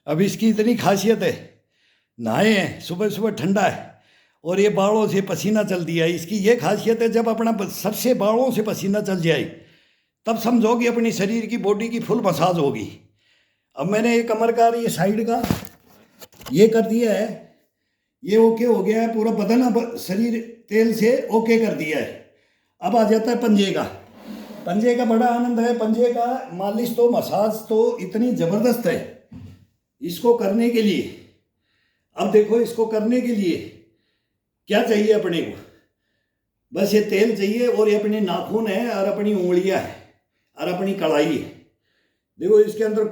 अब इसकी इतनी खासियत है, नहाए हैं सुबह सुबह ठंडा है और ये बालों से पसीना चल दिया है। इसकी ये खासियत है, जब अपना सर से बालों से पसीना चल जाए तब समझो कि अपनी शरीर की बॉडी की फुल मसाज होगी। अब मैंने ये कमर का ये साइड का ये कर दिया है, ये ओके हो गया है पूरा बदन, अब शरीर तेल से ओके कर दिया है। अब आ जाता है पंजे का। पंजे का बड़ा आनंद है। पंजे का मालिश तो मसाज तो इतनी ज़बरदस्त है इसको करने के लिए। अब देखो, इसको करने के लिए क्या चाहिए अपने को, बस ये तेल चाहिए और ये अपने नाखून है और अपनी उंगलियां है और अपनी कलाई है। देखो इसके अंदर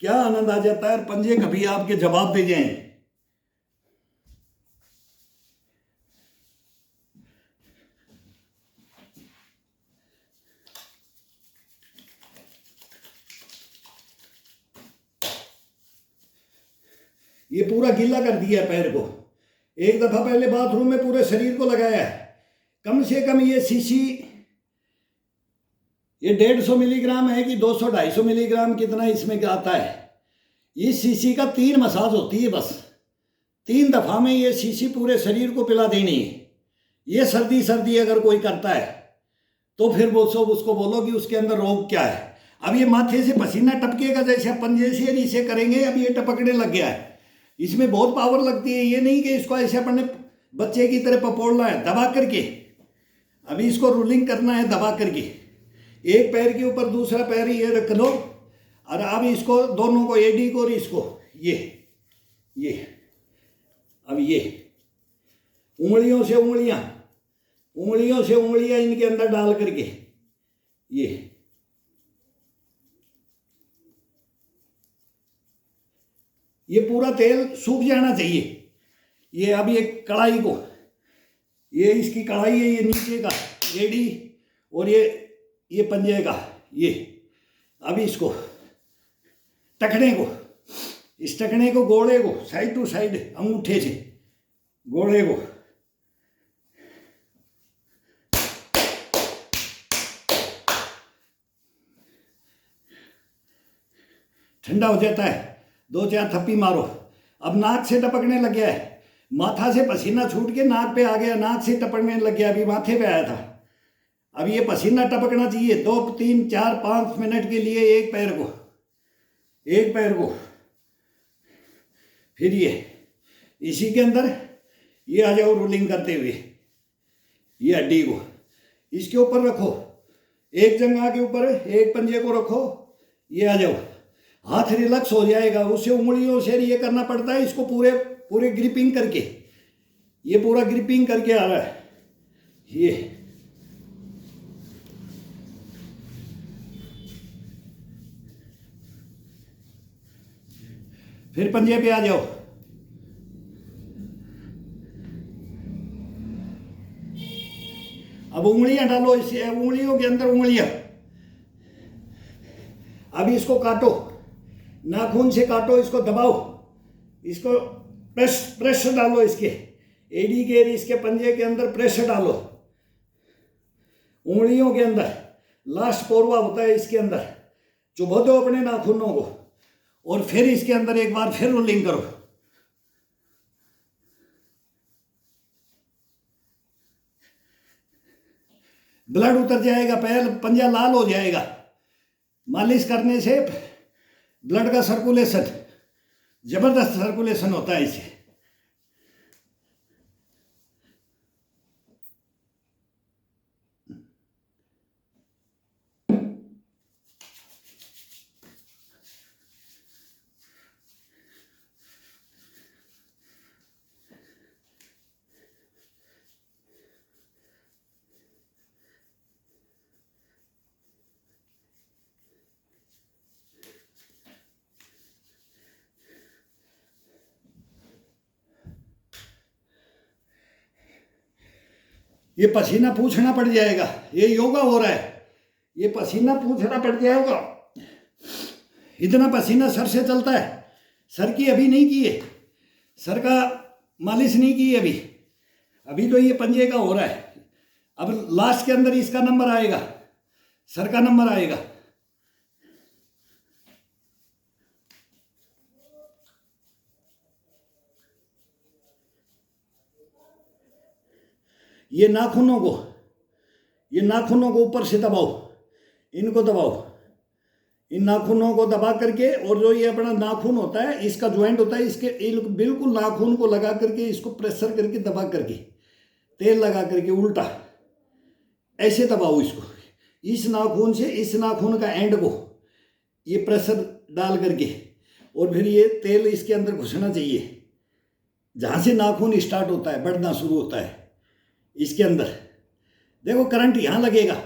क्या आनंद आ जाता है और पंजे कभी आपके जवाब दे जाएं। ये पूरा गीला कर दिया है पैर को। एक दफा पहले बाथरूम में पूरे शरीर को लगाया है। कम से कम ये शीशी ये 150 मिलीग्राम है कि 200-250 मिलीग्राम, कितना इसमें आता है। इस शीशी का 3 मसाज होती है, बस 3 दफा में ये शीशी पूरे शरीर को पिला देनी है। ये सर्दी सर्दी अगर कोई करता है तो फिर वो सब उसको बोलो कि उसके अंदर रोग क्या है। अब ये माथे से पसीना टपकेगा, जैसे अपन जैसे इसे करेंगे अब ये टपकने लग गया है। इसमें बहुत पावर लगती है। ये नहीं कि इसको ऐसे अपने बच्चे की तरह पपोड़ना है दबा करके। अभी इसको रूलिंग करना है दबा करके। एक पैर के ऊपर दूसरा पैर ये रख लो और अब इसको दोनों को, एडी को और इसको, ये अब ये उंगलियों से उंगलियां इनके अंदर डाल करके ये पूरा तेल सूख जाना चाहिए। ये अब ये कढ़ाई को, ये इसकी कढ़ाई है, ये नीचे का एडी और ये पंजे का ये। अब इसको टखने को, इस टखने को, गोड़े को साइड टू साइड अंगूठे से गोड़े को ठंडा हो जाता है। 2-4 थप्पी मारो। अब नाक से टपकने लग गया है। माथा से पसीना छूट के नाक पे आ गया, नाक से टपकने लग गया, अभी माथे पे आया था। अब ये पसीना टपकना चाहिए 2, 3, 4, 5 मिनट के लिए एक पैर को। फिर ये इसी के अंदर ये आ जाओ रूलिंग करते हुए। ये हड्डी को इसके ऊपर रखो, एक जंघा के ऊपर एक पंजे को रखो, ये आ जाओ। हाथ रिलैक्स हो जाएगा। उससे उंगलियों से ये करना पड़ता है इसको पूरे ग्रिपिंग करके। ये पूरा ग्रिपिंग करके आ रहा है ये। फिर पंजे पे आ जाओ। अब उंगलियां डालो इसे, उंगलियों के अंदर उंगलियां। अब इसको काटो, नाखून से काटो, इसको दबाओ, इसको प्रेशर डालो, इसके एडी के इसके पंजे के अंदर प्रेशर डालो। उंगलियों के अंदर लास्ट पोरवा होता है, इसके अंदर चुभो दो अपने नाखूनों को और फिर इसके अंदर एक बार फिर रोलिंग करो। ब्लड उतर जाएगा, पैर पंजा लाल हो जाएगा। मालिश करने से ब्लड का सर्कुलेशन, जबरदस्त सर्कुलेशन होता है इससे। ये पसीना पूछना पड़ जाएगा। ये योगा हो रहा है, ये पसीना पूछना पड़ जाएगा। इतना पसीना सर से चलता है। सर की अभी नहीं की है, सर का मालिश नहीं की है अभी तो ये पंजे का हो रहा है। अब लास्ट के अंदर इसका नंबर आएगा, सर का नंबर आएगा। ये नाखूनों को ऊपर से दबाओ, इनको दबाओ, इन नाखूनों को दबा करके, और जो ये अपना नाखून होता है इसका ज्वाइंट होता है, इसके बिल्कुल नाखून को लगा करके इसको प्रेशर करके दबा करके तेल लगा करके उल्टा ऐसे दबाओ इसको, इस नाखून से इस नाखून का एंड को ये प्रेशर डाल करके, और फिर ये तेल इसके अंदर घुसना चाहिए जहाँ से नाखून स्टार्ट होता है, बढ़ना शुरू होता है इसके अंदर। देखो करंट यहाँ लगेगा,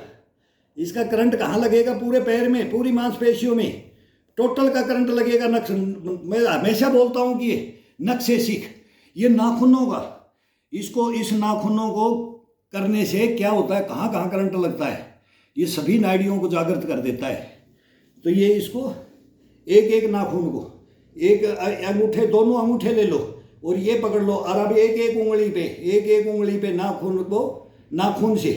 इसका करंट कहाँ लगेगा? पूरे पैर में, पूरी मांसपेशियों में टोटल का करंट लगेगा। नक्श मैं हमेशा बोलता हूँ कि नख से सीख, ये नाखूनों का, इसको इस नाखूनों को करने से क्या होता है, कहाँ कहाँ करंट लगता है, ये सभी नाड़ियों को जागृत कर देता है। तो ये इसको एक एक नाखून को, एक अंगूठे, दोनों अंगूठे ले लो और ये पकड़ लो, और अब एक एक उंगली पे नाखून को, नाखून से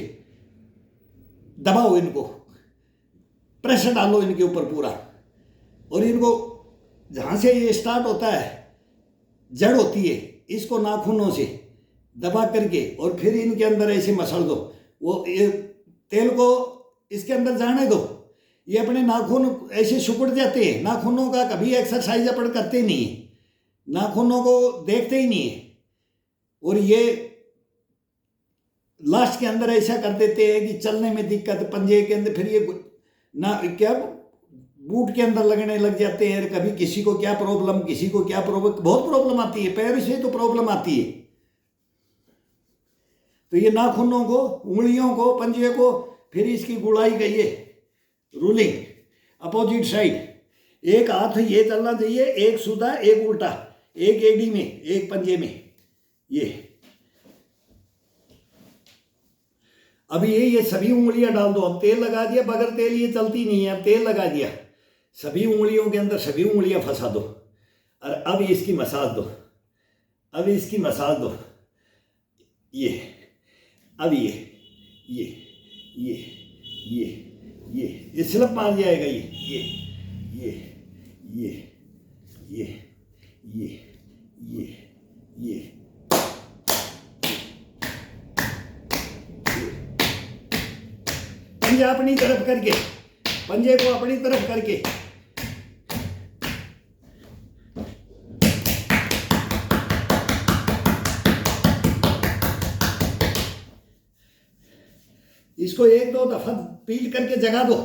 दबाओ, इनको प्रेशर डालो इनके ऊपर पूरा, और इनको जहाँ से ये स्टार्ट होता है, जड़ होती है, इसको नाखूनों से दबा करके और फिर इनके अंदर ऐसे मसल दो, वो ये तेल को इसके अंदर जाने दो। ये अपने नाखून ऐसे सिकुड़ जाते हैं, नाखूनों का कभी एक्सरसाइज अपन करते नहीं है, नाखूनों को देखते ही नहीं है, और ये लास्ट के अंदर ऐसा कर देते हैं कि चलने में दिक्कत, पंजे के अंदर, फिर ये ना क्या बूट के अंदर लगने लग जाते हैं, कभी किसी को क्या प्रॉब्लम, किसी को क्या प्रॉब्लम, बहुत प्रॉब्लम आती है, पैर से तो प्रॉब्लम आती है। तो ये नाखूनों को, उंगलियों को, पंजे को, फिर इसकी गुड़ाई गई है रूलिंग अपोजिट साइड, एक हाथ ये चलना चाहिए, एक सीधा एक उल्टा, एक एडी में एक पंजे में। ये अब ये सभी उंगलियां डाल दो, अब तेल लगा दिया, बगैर तेल ये चलती नहीं है, अब तेल लगा दिया, सभी उंगलियों के अंदर सभी उंगलियां फंसा दो, और अब इसकी मसाज दो, अब इसकी मसाज दो, ये अब ये स्लिप मार जाएगा, ये पंजा अपनी तरफ करके, पंजे को अपनी तरफ करके, इसको एक दो दफा पीट करके जगा दो।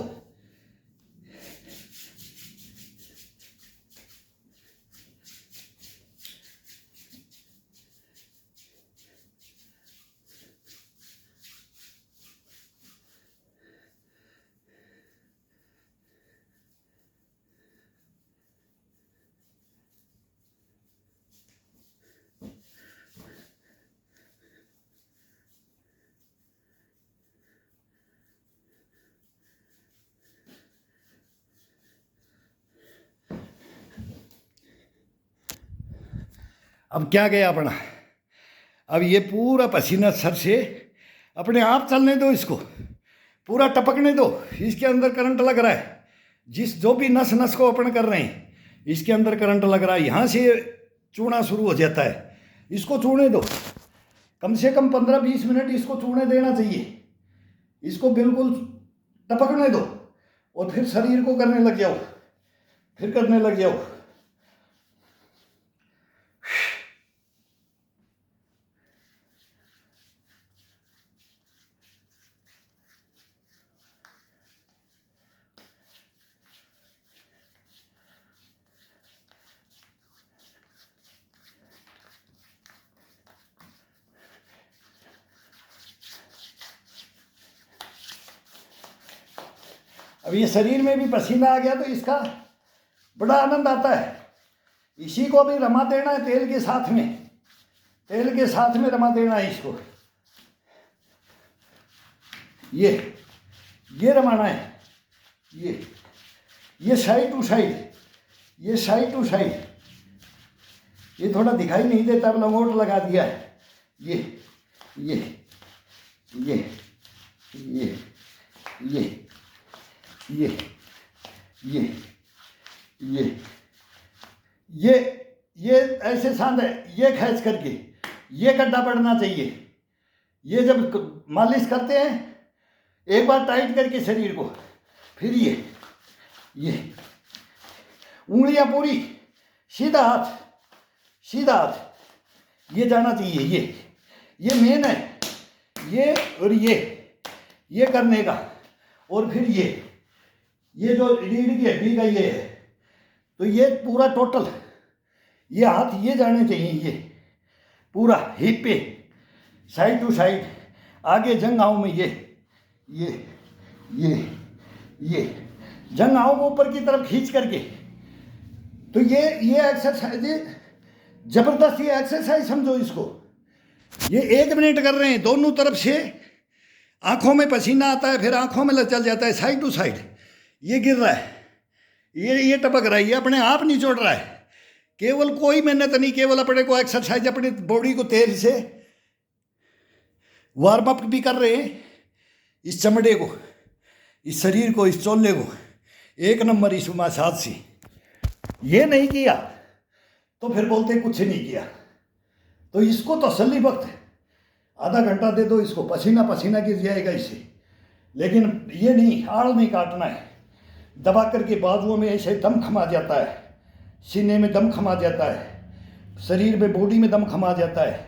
अब क्या गया अपना, अब ये पूरा पसीना सर से अपने आप चलने दो, इसको पूरा टपकने दो, इसके अंदर करंट लग रहा है, जो भी नस नस को अपन कर रहे हैं इसके अंदर करंट लग रहा है, यहाँ से चूना शुरू हो जाता है, इसको चूने दो, कम से कम 15-20 मिनट इसको चूने देना चाहिए, इसको बिल्कुल टपकने दो, और फिर शरीर को करने लग जाओ, फिर करने लग जाओ। अब ये शरीर में भी पसीना आ गया तो इसका बड़ा आनंद आता है, इसी को भी रमा देना है तेल के साथ में, तेल के साथ में रमा देना है इसको, ये रमाना है, ये साइड टू साइड, ये साइड टू साइड, ये थोड़ा दिखाई नहीं देता, लंगोट लगा दिया है, ये ऐसे सांध है, ये खींच करके ये गड्ढा बढ़ना चाहिए, ये जब मालिश करते हैं एक बार टाइट करके शरीर को, फिर ये उंगलियां पूरी, सीधा हाथ, सीधा हाथ, ये जाना चाहिए। ये मेन है, ये और ये करने का। और फिर ये जो रीढ़ की हड्डी का ये है, तो ये पूरा टोटल ये हाथ ये जाने चाहिए, ये पूरा हिप पे, साइड टू साइड, आगे जंघाओं में ये जंघाओं को ऊपर की तरफ खींच करके। तो ये एक्सरसाइज जबरदस्त, ये एक्सरसाइज समझो इसको। ये 1 मिनट कर रहे हैं, दोनों तरफ से आंखों में पसीना आता है, फिर आंखों में चल जाता है, साइड टू साइड। ये गिर रहा है, ये टपक रहा है, ये अपने आप निचोड़ रहा है। केवल कोई मेहनत नहीं, केवल अपने को एक्सरसाइज, अपनी बॉडी को तेल से वार्म अप भी कर रहे हैं, इस चमड़े को, इस शरीर को, इस चोले को। 1 नंबर इस मसाज से। ये नहीं किया तो फिर बोलते कुछ नहीं किया। तो इसको तसल्ली वक्त आधा घंटा दे दो इसको, पसीना पसीना गिर जाएगा इससे। लेकिन ये नहीं, आड़ नहीं काटना है, दबा करके बाजुओं में ऐसे दम खमा जाता है, सीने में दम खमा जाता है, शरीर में, बॉडी में दम खमा जाता है।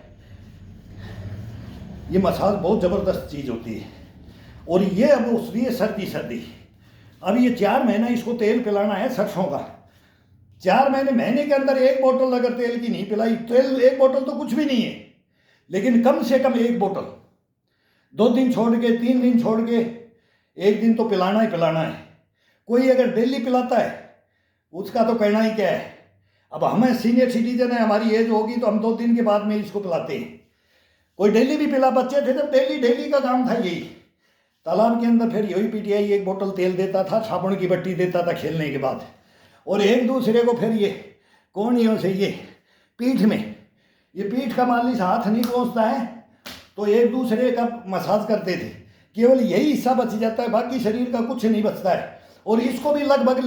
ये मसाज बहुत ज़बरदस्त चीज़ होती है। और ये अब उसलिए सर्दी अब ये 4 महीना इसको तेल पिलाना है सरसों का। 4 महीने के अंदर 1 बोतल अगर तेल की नहीं पिलाई, तेल 1 बोतल तो कुछ भी नहीं है, लेकिन कम से कम 1 बोतल 2 दिन छोड़ के, 3 दिन छोड़ के, 1 दिन तो पिलाना ही पिलाना है। कोई अगर डेली पिलाता है उसका तो कहना ही क्या है। अब हमें सीनियर सिटीजन है, हमारी एज होगी तो हम 2 दिन के बाद में इसको पिलाते हैं। कोई डेली भी पिला, बच्चे थे जब डेली का काम था यही। तालाब के अंदर फिर यही पीटीआई 1 बोतल तेल देता था, साबुन की बट्टी देता था खेलने के बाद। और एक दूसरे को फिर ये कोहनियों से, ये पीठ में, ये पीठ का मालिश हाथ नहीं पहुँचता है तो एक दूसरे का मसाज करते थे। केवल यही हिस्सा बच जाता है, बाकी शरीर का कुछ नहीं बचता है। और इसको भी लगभग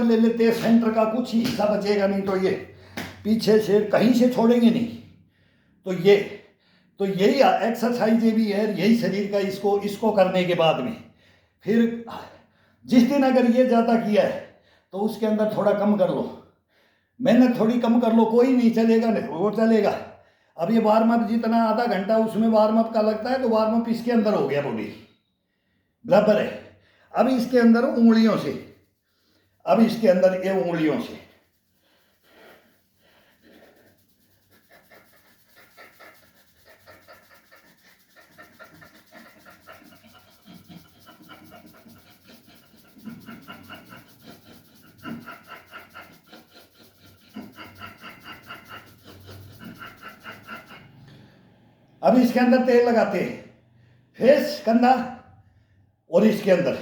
ले लेते, सेंटर का कुछ ही हिस्सा बचेगा नहीं, तो ये पीछे से कहीं से छोड़ेंगे नहीं। तो यही एक्सरसाइज भी है, यही शरीर का। इसको करने के बाद में फिर जिस दिन अगर ये ज़्यादा किया है तो उसके अंदर थोड़ा कम कर लो, मेहनत थोड़ी कम कर लो, कोई नहीं चलेगा, नहीं वो चलेगा। अब ये वार्म अप जितना आधा घंटा उसमें वार्म अप का लगता है, तो वार्म अप इसके अंदर हो गया, बॉडी बराबर है। अब इसके अंदर उंगलियों से, अब इसके अंदर ये उंगलियों से अब इसके अंदर तेल लगाते हैं, फेस, कंधा, और इसके अंदर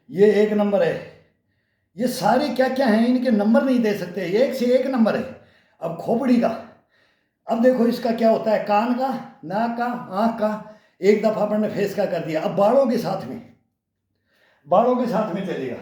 ये 1 नंबर है। ये सारे क्या क्या हैं, इनके नंबर नहीं दे सकते, 1 से 1 नंबर है। अब खोपड़ी का, अब देखो इसका क्या होता है, कान का, नाक का, आँख का, एक दफ़ा अपन ने फेस का कर दिया। अब बालों के साथ में चलेगा।